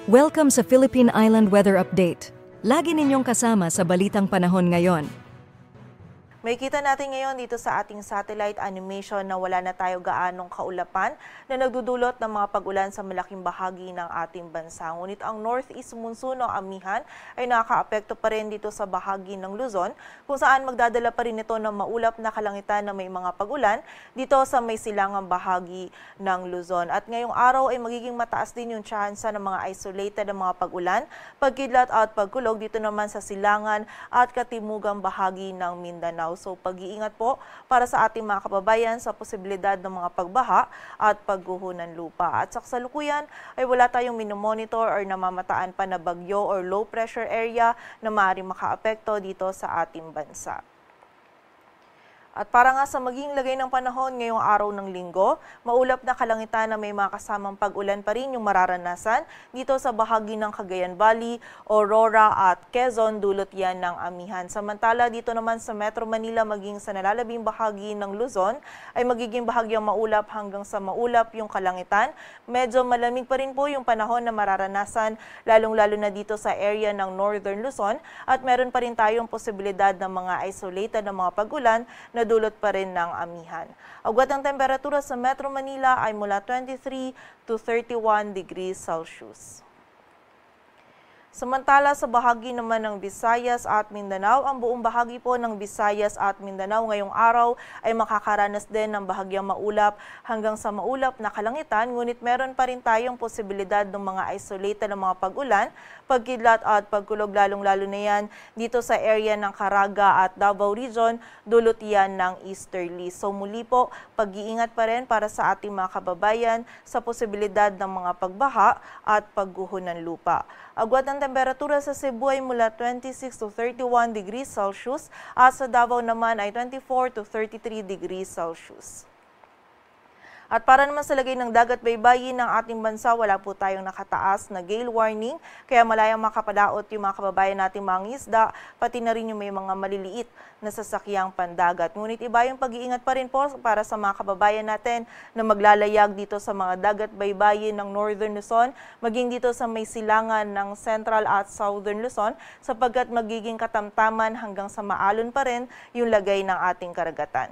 Welcome sa Philippine Island Weather Update. Lagi ninyong kasama sa Balitang Panahon ngayon. May kita natin ngayon dito sa ating satellite animation na wala na tayo gaanong kaulapan na nagdudulot ng mga pag-ulan sa malaking bahagi ng ating bansa. Ngunit ang northeast monsoon o amihan ay nakakaapekto pa rin dito sa bahagi ng Luzon kung saan magdadala pa rin ito ng maulap na kalangitan na may mga pag-ulan dito sa may silangang bahagi ng Luzon. At ngayong araw ay magiging mataas din yung tsansa ng mga isolated na mga pag-ulan, pagkidlat at pagkulog dito naman sa silangan at katimugang bahagi ng Mindanao. So pag-iingat po para sa ating mga kababayan sa posibilidad ng mga pagbaha at pagguho ng lupa. At sa kasalukuyan ay wala tayong minomonitor or namamataan pa na bagyo or low pressure area na maaaring makaapekto dito sa ating bansa. At para nga sa maging lagay ng panahon ngayong araw ng linggo, maulap na kalangitan na may mga kasamang pag-ulan pa rin yung mararanasan dito sa bahagi ng Cagayan Valley, Aurora at Quezon, dulot yan ng amihan. Samantala dito naman sa Metro Manila maging sa nalalabing bahagi ng Luzon ay magiging bahagyang maulap hanggang sa maulap yung kalangitan. Medyo malamig pa rin po yung panahon na mararanasan lalong-lalo na dito sa area ng Northern Luzon at meron pa rin tayong posibilidad ng mga isolated na mga pag-ulan na dulot pa rin ng amihan. Agwat ang temperatura sa Metro Manila ay mula 23 to 31 degrees Celsius. Samantala sa bahagi naman ng Visayas at Mindanao, ang buong bahagi po ng Visayas at Mindanao ngayong araw ay makakaranas din ng bahagyang maulap hanggang sa maulap na kalangitan, ngunit meron pa rin tayong posibilidad ng mga isolated na mga pag-ulan, pagkidlat at pagkulog lalong-lalo na yan dito sa area ng Caraga at Davao Region, dulot yan ng easterly. So muli po, pag-iingat pa rin para sa ating mga kababayan sa posibilidad ng mga pagbaha at pagguho ng lupa. Agwat ang temperatura sa Cebu ay mula 26 to 31 degrees Celsius at sa Davao naman ay 24 to 33 degrees Celsius. At para naman sa lagay ng dagat baybayin ng ating bansa, wala po tayong nakataas na gale warning, kaya malayang makapadaot yung mga kababayan nating mga isda, pati na rin yung may mga maliliit na sasakyang pandagat. Ngunit iba yung pag-iingat pa rin po para sa mga kababayan natin na maglalayag dito sa mga dagat baybayin ng Northern Luzon, maging dito sa may silangan ng Central at Southern Luzon, sapagkat magiging katamtaman hanggang sa maalon pa rin yung lagay ng ating karagatan.